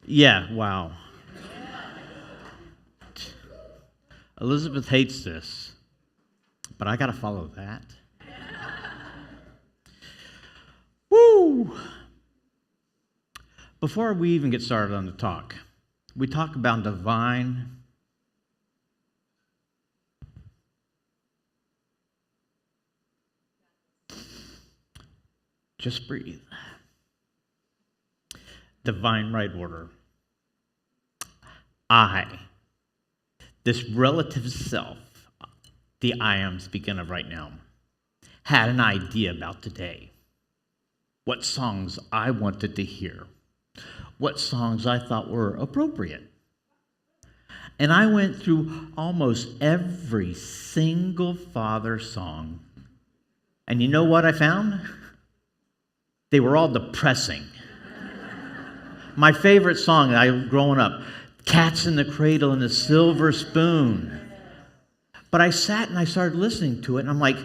Yeah, wow. Elizabeth hates this, but I got to follow that. Woo! Before we even get started on the talk, we talk about divine. Just breathe. Divine right order. I, this relative self, the I am speaking of right now, had an idea about today. What songs I wanted to hear. What songs I thought were appropriate. And I went through almost every single Father song. And you know what I found? They were all depressing. My favorite song, growing up, Cats in the Cradle and the Silver Spoon. But I sat and I started listening to it, and I'm like,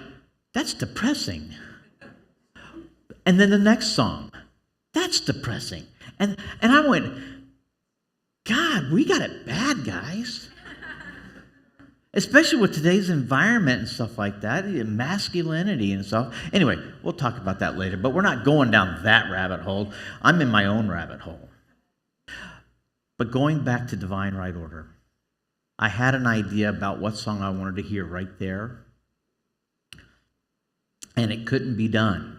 that's depressing. And then the next song, that's depressing. And I went, God, we got it bad, guys. Especially with today's environment and stuff like that, masculinity and stuff. Anyway, we'll talk about that later, but we're not going down that rabbit hole. I'm in my own rabbit hole. But going back to divine right order, I had an idea about what song I wanted to hear right there, and it couldn't be done.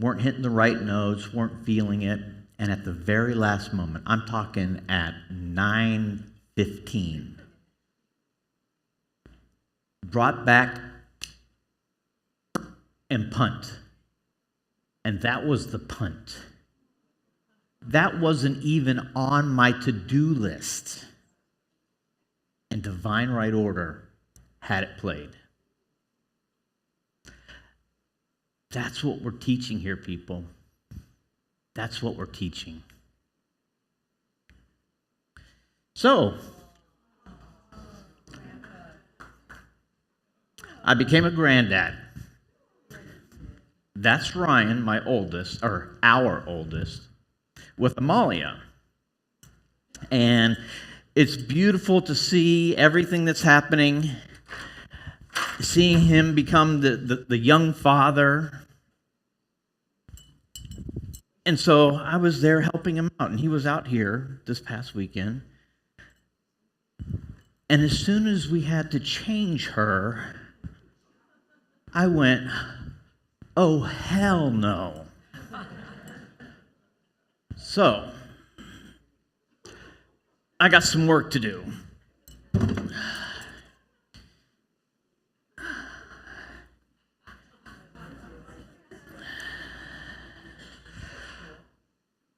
Weren't hitting the right notes, weren't feeling it, and at the very last moment, I'm talking at 9:15, brought back and punt. And that was the punt. That wasn't even on my to-do list. And divine right order had it played. That's what we're teaching here, people. That's what we're teaching. So, I became a granddad. That's Ryan, my oldest, or our oldest, with Amalia. And it's beautiful to see everything that's happening, seeing him become the young father. And so I was there helping him out, and he was out here this past weekend. And as soon as we had to change her, I went, oh, hell no. So, I got some work to do.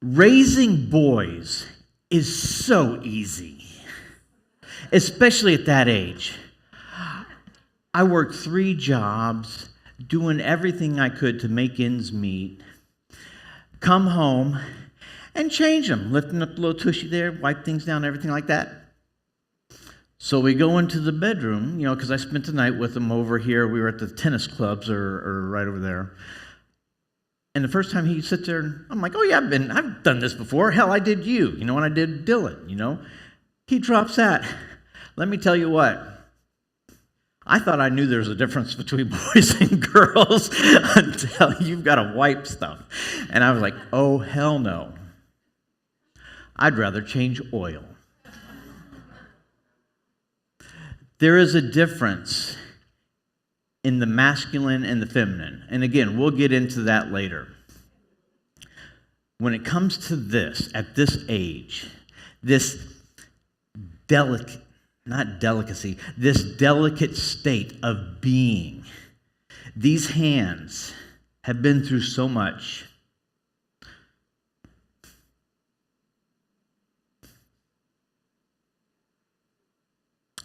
Raising boys is so easy, especially at that age. I worked 3 jobs, doing everything I could to make ends meet, come home, and change them, lifting up the little tushy there, wipe things down, everything like that. So we go into the bedroom, because I spent the night with him over here. We were at the tennis clubs or right over there. And the first time he sits there, I'm like, oh yeah, I've done this before. Hell, I did you, when I did Dylan, He drops that. Let me tell you what. I thought I knew there was a difference between boys and girls until you've got to wipe stuff. And I was like, oh, hell no. I'd rather change oil. There is a difference in the masculine and the feminine. And again, we'll get into that later. When it comes to this, at this age, this delicate state of being, these hands have been through so much.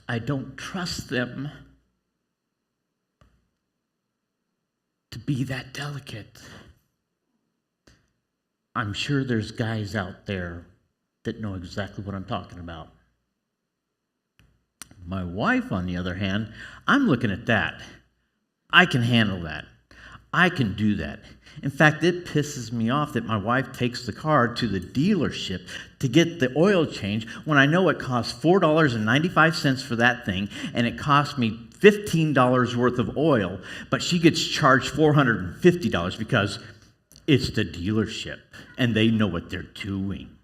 I don't trust them to be that delicate. I'm sure there's guys out there that know exactly what I'm talking about. My wife, on the other hand, I'm looking at that. I can handle that. I can do that. In fact, it pisses me off that my wife takes the car to the dealership to get the oil change when I know it costs $4.95 for that thing, and it costs me $15 worth of oil, but she gets charged $450 because it's the dealership, and they know what they're doing.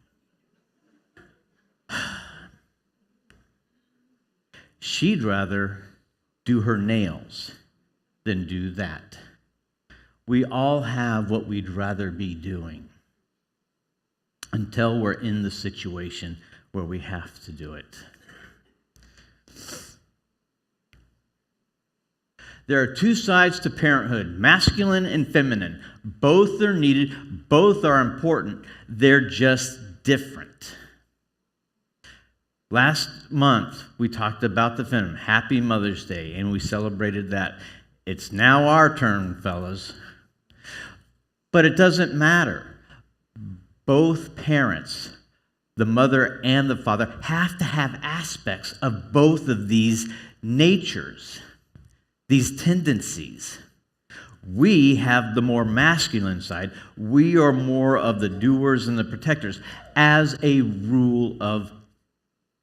She'd rather do her nails than do that. We all have what we'd rather be doing until we're in the situation where we have to do it. There are two sides to parenthood, masculine and feminine. Both are needed, both are important. They're just different. Last month, we talked about the feminine. Happy Mother's Day, and we celebrated that. It's now our turn, fellas. But it doesn't matter. Both parents, the mother and the father, have to have aspects of both of these natures, these tendencies. We have the more masculine side. We are more of the doers and the protectors as a rule of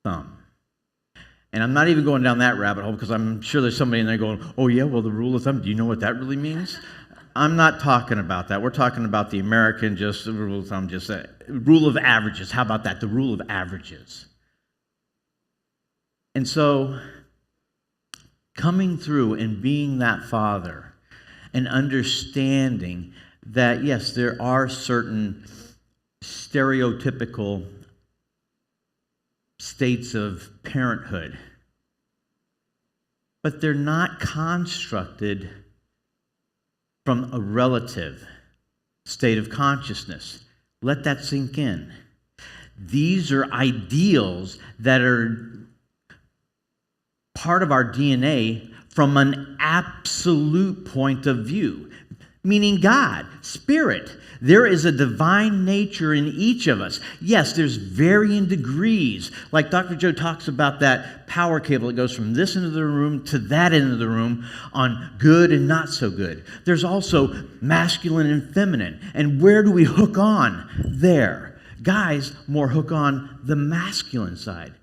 thumb. And I'm not even going down that rabbit hole because I'm sure there's somebody in there going, oh yeah, well the rule of thumb, do you know what that really means? I'm not talking about that. We're talking about the American, just the rule of thumb, just a rule of averages. How about that? The rule of averages. And so, coming through and being that father and understanding that, yes, there are certain stereotypical states of parenthood, but they're not constructed from a relative state of consciousness. Let that sink in. These are ideals that are part of our DNA from an absolute point of view, meaning God, Spirit. There is a divine nature in each of us. Yes, there's varying degrees. Like Dr. Joe talks about that power cable that goes from this end of the room to that end of the room on good and not so good. There's also masculine and feminine. And where do we hook on? There. Guys more hook on the masculine side.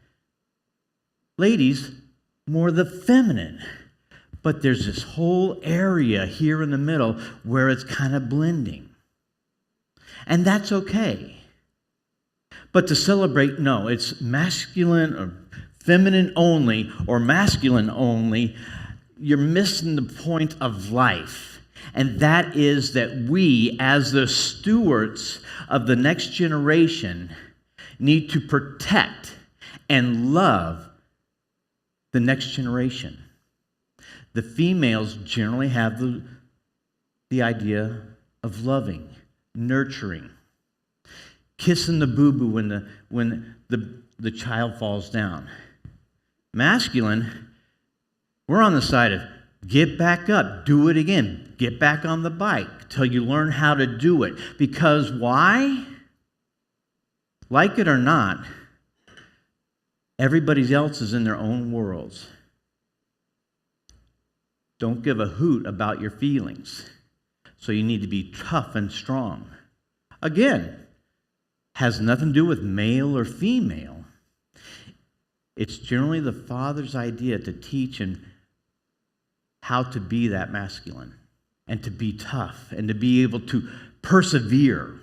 Ladies, more the feminine. But there's this whole area here in the middle where it's kind of blending. And that's okay. But to celebrate, no, it's masculine or feminine only or masculine only. You're missing the point of life. And that is that we, as the stewards of the next generation, need to protect and love the next generation. The females generally have the idea of loving, nurturing, kissing the boo-boo when the child falls down. Masculine, we're on the side of get back up, do it again, get back on the bike till you learn how to do it. Because why? Like it or not, everybody else is in their own worlds. Don't give a hoot about your feelings. So you need to be tough and strong. Again, has nothing to do with male or female. It's generally the father's idea to teach and how to be that masculine and to be tough and to be able to persevere.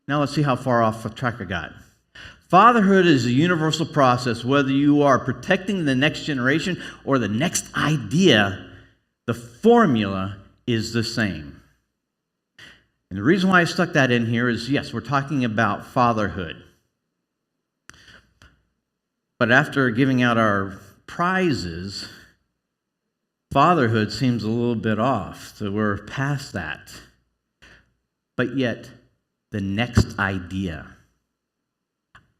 Now let's see how far off the track I got. Fatherhood is a universal process, whether you are protecting the next generation or the next idea. The formula is the same. And the reason why I stuck that in here is, yes, we're talking about fatherhood. But after giving out our prizes, fatherhood seems a little bit off, so we're past that. But yet, the next idea.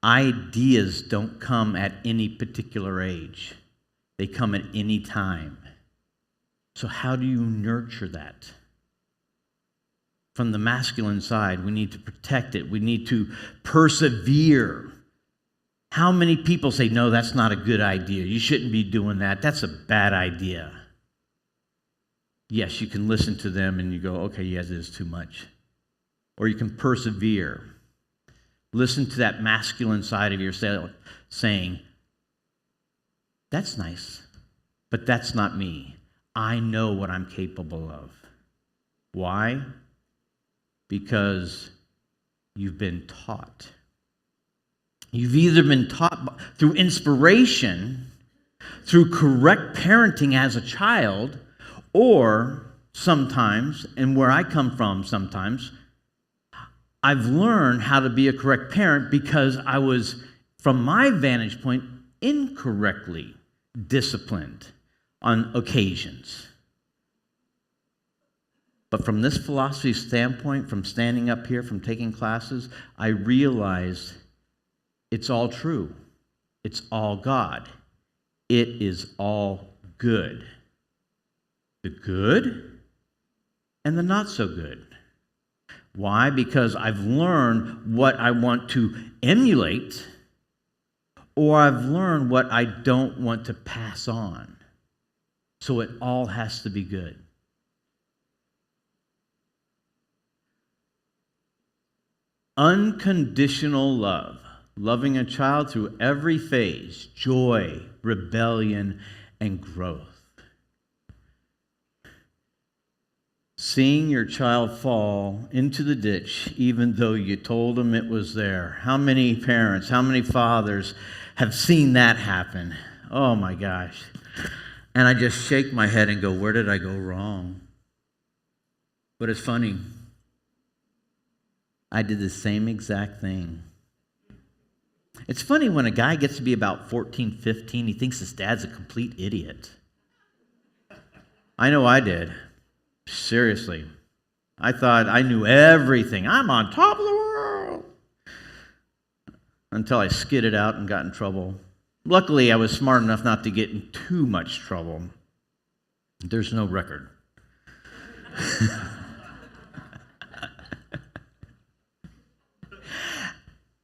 Ideas don't come at any particular age. They come at any time. So how do you nurture that? From the masculine side, we need to protect it. We need to persevere. How many people say, no, that's not a good idea. You shouldn't be doing that. That's a bad idea. Yes, you can listen to them and you go, okay, yes, it is too much. Or you can persevere. Listen to that masculine side of yourself saying, that's nice, but that's not me. I know what I'm capable of. Why? Because you've been taught. You've either been taught through inspiration, through correct parenting as a child, or sometimes, and where I come from sometimes, I've learned how to be a correct parent because I was, from my vantage point, incorrectly disciplined on occasions. But from this philosophy standpoint, from standing up here, from taking classes, I realized it's all true. It's all God. It is all good. The good and the not so good. Why? Because I've learned what I want to emulate, or I've learned what I don't want to pass on. So it all has to be good. Unconditional love. Loving a child through every phase, joy, rebellion, and growth. Seeing your child fall into the ditch, even though you told them it was there. How many parents, how many fathers have seen that happen? Oh my gosh. And I just shake my head and go, where did I go wrong? But it's funny. I did the same exact thing. It's funny when a guy gets to be about 14, 15, he thinks his dad's a complete idiot. I know I did. Seriously. I thought I knew everything. I'm on top of the world. Until I skidded out and got in trouble. Luckily, I was smart enough not to get in too much trouble. There's no record.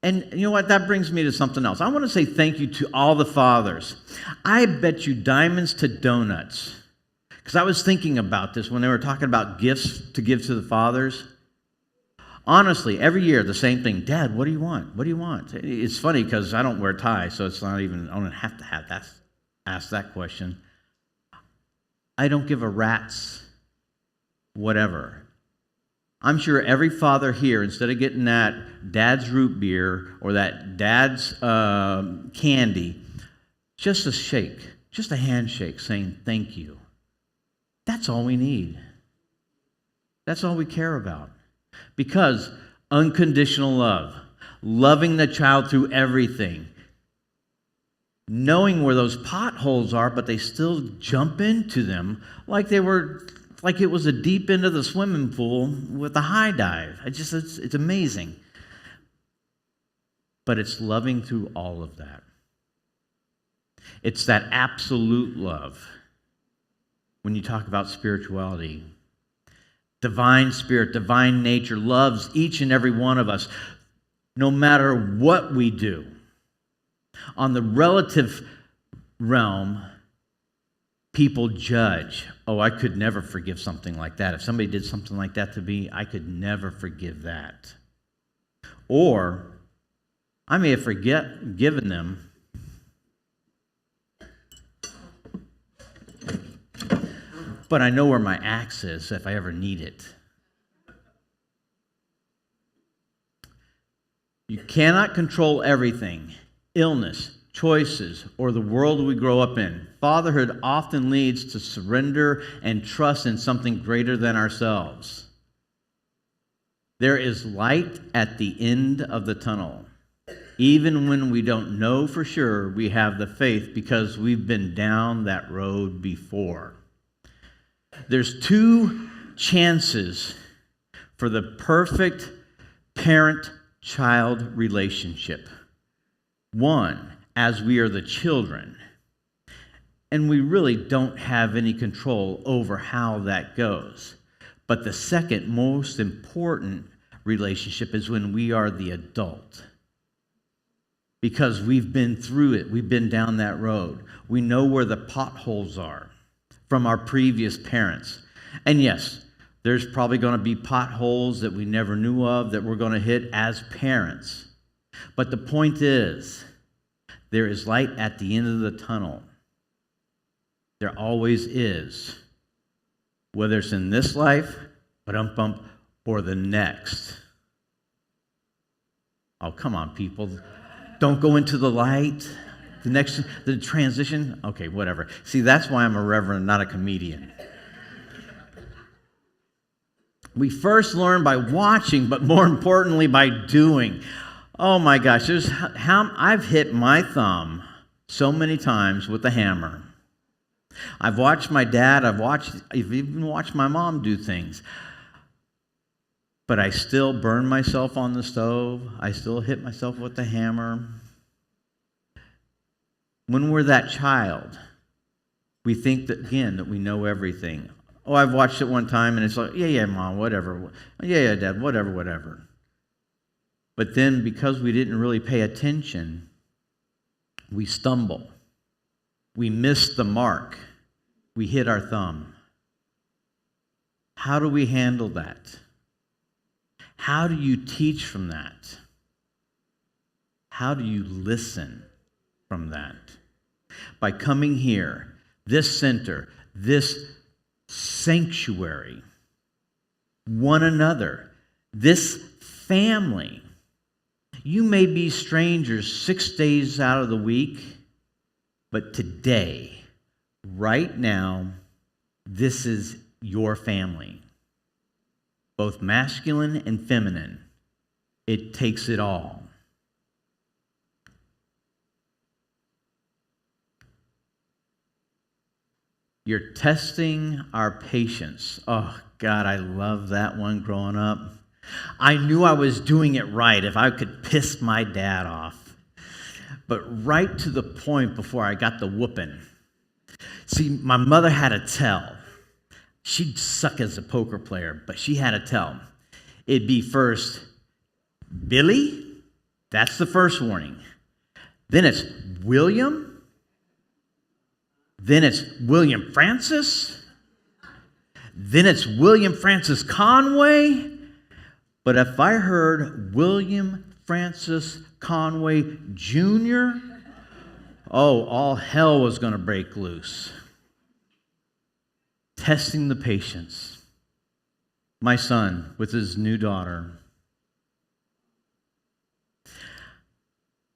And you know what? That brings me to something else. I want to say thank you to all the fathers. I bet you diamonds to donuts. Because I was thinking about this when they were talking about gifts to give to the fathers. Honestly, every year the same thing. Dad, what do you want? What do you want? It's funny because I don't wear a tie, so it's not even, I don't have to ask that question. I don't give a rat's whatever. I'm sure every father here, instead of getting that dad's root beer or that dad's candy, just a shake, just a handshake saying thank you. That's all we need. That's all we care about. Because unconditional love, loving the child through everything, knowing where those potholes are, but they still jump into them like it was a deep end of the swimming pool with a high dive. It's amazing. But it's loving through all of that. It's that absolute love. When you talk about spirituality, divine spirit, divine nature loves each and every one of us, no matter what we do. On the relative realm, people judge. Oh, I could never forgive something like that. If somebody did something like that to me, I could never forgive that. Or I may have forgiven them, but I know where my axe is if I ever need it. You cannot control everything. Illness, choices, or the world we grow up in. Fatherhood often leads to surrender and trust in something greater than ourselves. There is light at the end of the tunnel. Even when we don't know for sure, we have the faith because we've been down that road before. There's 2 chances for the perfect parent-child relationship. One, as we are the children, and we really don't have any control over how that goes. But the second most important relationship is when we are the adult. Because we've been through it. We've been down that road. We know where the potholes are from our previous parents. And yes, there's probably going to be potholes that we never knew of that we're going to hit as parents. But the point is, there is light at the end of the tunnel. There always is. Whether it's in this life, or the next. Oh, come on, people. Don't go into the light. The transition. Okay, whatever. See, that's why I'm a reverend, not a comedian. We first learn by watching, but more importantly, by doing. Oh my gosh, I've hit my thumb so many times with a hammer. I've watched my dad, I've even watched my mom do things. But I still burn myself on the stove. I still hit myself with the hammer. When we're that child, we think that, again, that we know everything. Oh, I've watched it one time and it's like, yeah, Mom, whatever. Yeah, Dad, whatever. But then because we didn't really pay attention, we stumble. We miss the mark. We hit our thumb. How do we handle that? How do you teach from that? How do you listen from that? By coming here, this center, this sanctuary, one another, this family. You may be strangers 6 days out of the week, but today, right now, this is your family. Both masculine and feminine. It takes it all. You're testing our patience. Oh, God, I love that one growing up. I knew I was doing it right if I could piss my dad off. But right to the point before I got the whooping. See, my mother had a tell. She'd suck as a poker player, but she had a tell. It'd be first, Billy, that's the first warning. Then it's William. Then it's William Francis. Then it's William Francis Conway. But if I heard William Francis Conway Jr., oh, all hell was going to break loose. Testing the patience. My son with his new daughter.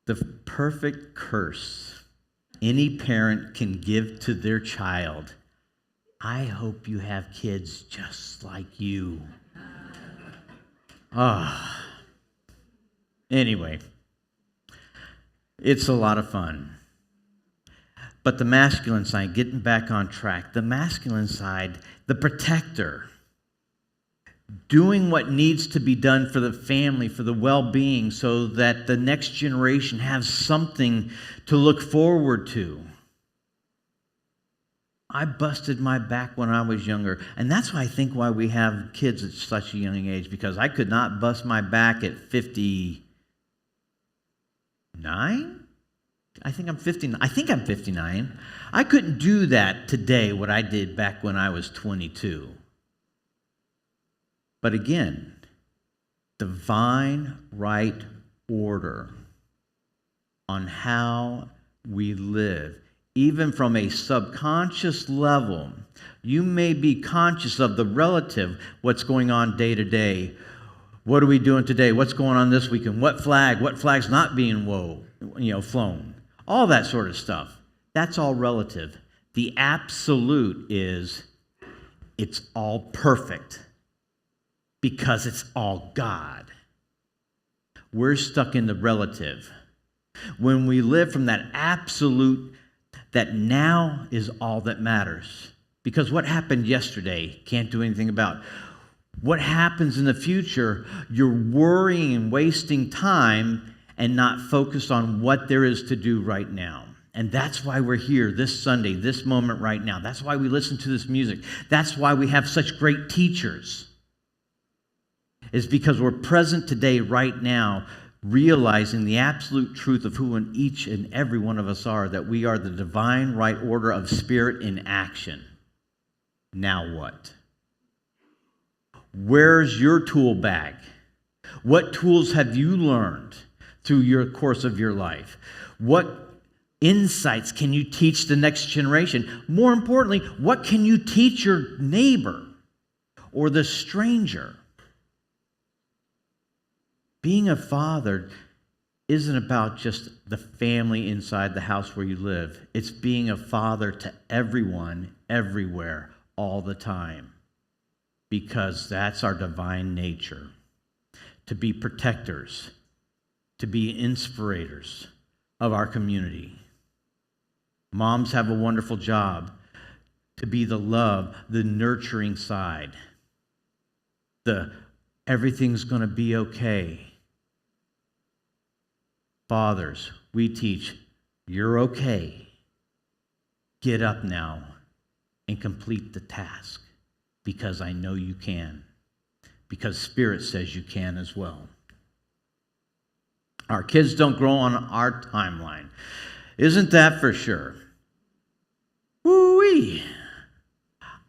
The perfect curse any parent can give to their child. I hope you have kids just like you. Anyway, it's a lot of fun. But the masculine side, getting back on track, the masculine side, the protector, doing what needs to be done for the family, for the well-being, so that the next generation has something to look forward to. I busted my back when I was younger, and that's why we have kids at such a young age, because I could not bust my back at 59? I think I'm 59. I couldn't do that today, what I did back when I was 22. But again, divine right order on how we live. Even from a subconscious level, you may be conscious of the relative, what's going on day to day. What are we doing today? What's going on this weekend? What flag's not being flown? All that sort of stuff. That's all relative. The absolute is, it's all perfect because it's all God. We're stuck in the relative. When we live from that absolute, that now is all that matters. Because what happened yesterday, can't do anything about. What happens in the future, you're worrying and wasting time and not focused on what there is to do right now. And that's why we're here this Sunday, this moment right now. That's why we listen to this music. That's why we have such great teachers. It's because we're present today, right now, realizing the absolute truth of who each and every one of us are, that we are the divine right order of spirit in action. Now what? Where's your tool bag? What tools have you learned through your course of your life? What insights can you teach the next generation? More importantly, what can you teach your neighbor or the stranger? Being a father isn't about just the family inside the house where you live. It's being a father to everyone, everywhere, all the time. Because that's our divine nature. To be protectors, to be inspirators of our community. Moms have a wonderful job to be the love, the nurturing side. The everything's going to be okay. Fathers, we teach, you're okay. Get up now and complete the task because I know you can. Because Spirit says you can as well. Our kids don't grow on our timeline. Isn't that for sure? Woo-wee!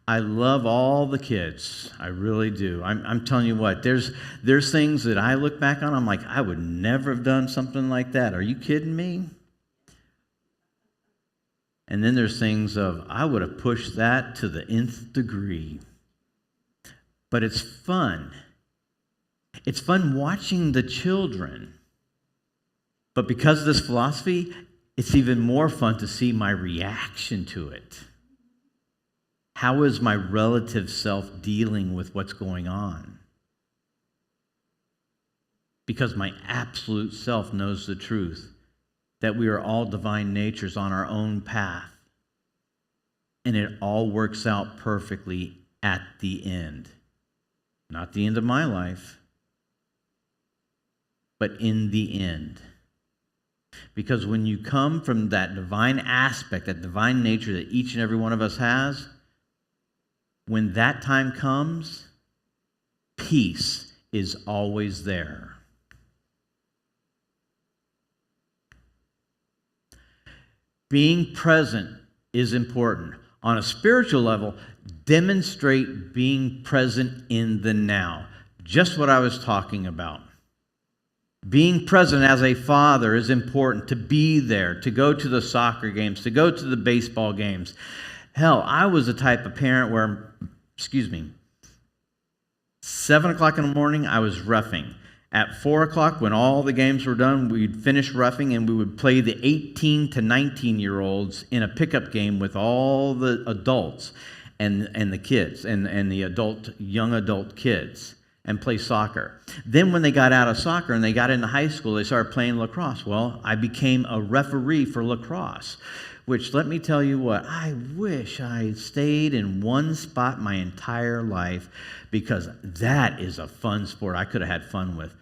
I love all the kids. I really do. I'm telling you what, there's things that I look back on, I'm like, I would never have done something like that. Are you kidding me? And then there's things of, I would have pushed that to the nth degree. But it's fun. It's fun watching the children. But because of this philosophy, it's even more fun to see my reaction to it. How is my relative self dealing with what's going on? Because my absolute self knows the truth, that we are all divine natures on our own path. And it all works out perfectly at the end. Not the end of my life, but in the end. Because when you come from that divine aspect, that divine nature that each and every one of us has, when that time comes, peace is always there. Being present is important. On a spiritual level, demonstrate being present in the now. Just what I was talking about. Being present as a father is important. To be there, to go to the soccer games, to go to the baseball games. Hell, I was the type of parent where, 7 o'clock in the morning, I was roughing. At 4 o'clock, when all the games were done, we'd finish roughing and we would play the 18 to 19-year-olds in a pickup game with all the adults and the kids and the young adult kids and play soccer. Then when they got out of soccer and they got into high school, they started playing lacrosse. Well, I became a referee for lacrosse, which, let me tell you what, I wish I stayed in one spot my entire life, because that is a fun sport I could have had fun with.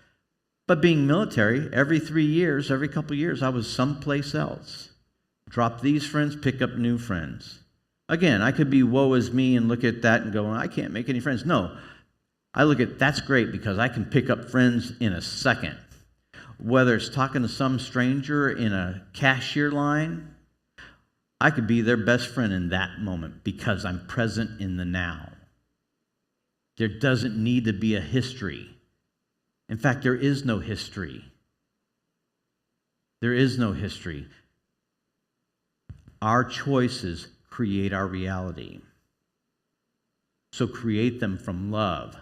But being military, every 3 years, every couple of years, I was someplace else. Drop these friends, pick up new friends. Again, I could be woe is me and look at that and go, I can't make any friends. No, I look at that's great because I can pick up friends in a second. Whether it's talking to some stranger in a cashier line, I could be their best friend in that moment because I'm present in the now. There doesn't need to be a history. In fact, there is no history. There is no history. Our choices create our reality. So create them from love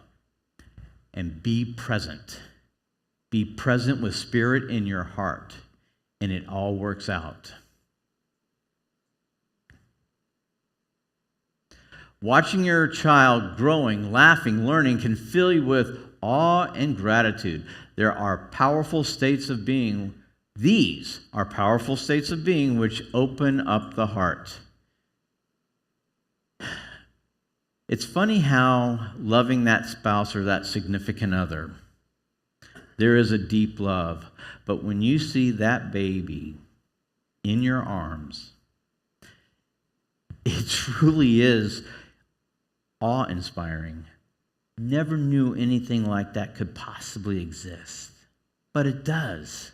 and be present. Be present with Spirit in your heart, and it all works out. Watching your child growing, laughing, learning can fill you with awe and gratitude. There are powerful states of being. These are powerful states of being which open up the heart. It's funny how loving that spouse or that significant other, there is a deep love. But when you see that baby in your arms, it truly is awe-inspiring. Never knew anything like that could possibly exist, but it does.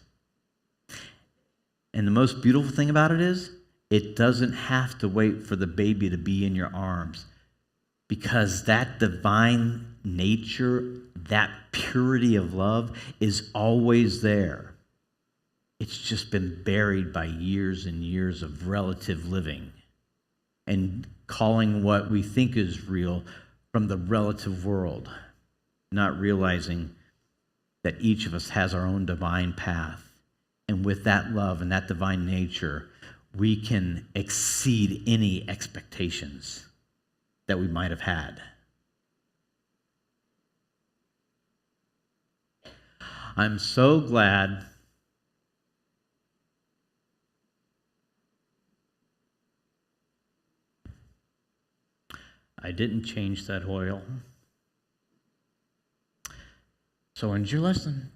And the most beautiful thing about it is, it doesn't have to wait for the baby to be in your arms, because that divine nature, that purity of love is always there. It's just been buried by years and years of relative living and calling what we think is real from the relative world, not realizing that each of us has our own divine path. And with that love and that divine nature, we can exceed any expectations that we might have had. I'm so glad I didn't change that oil. So end your lesson.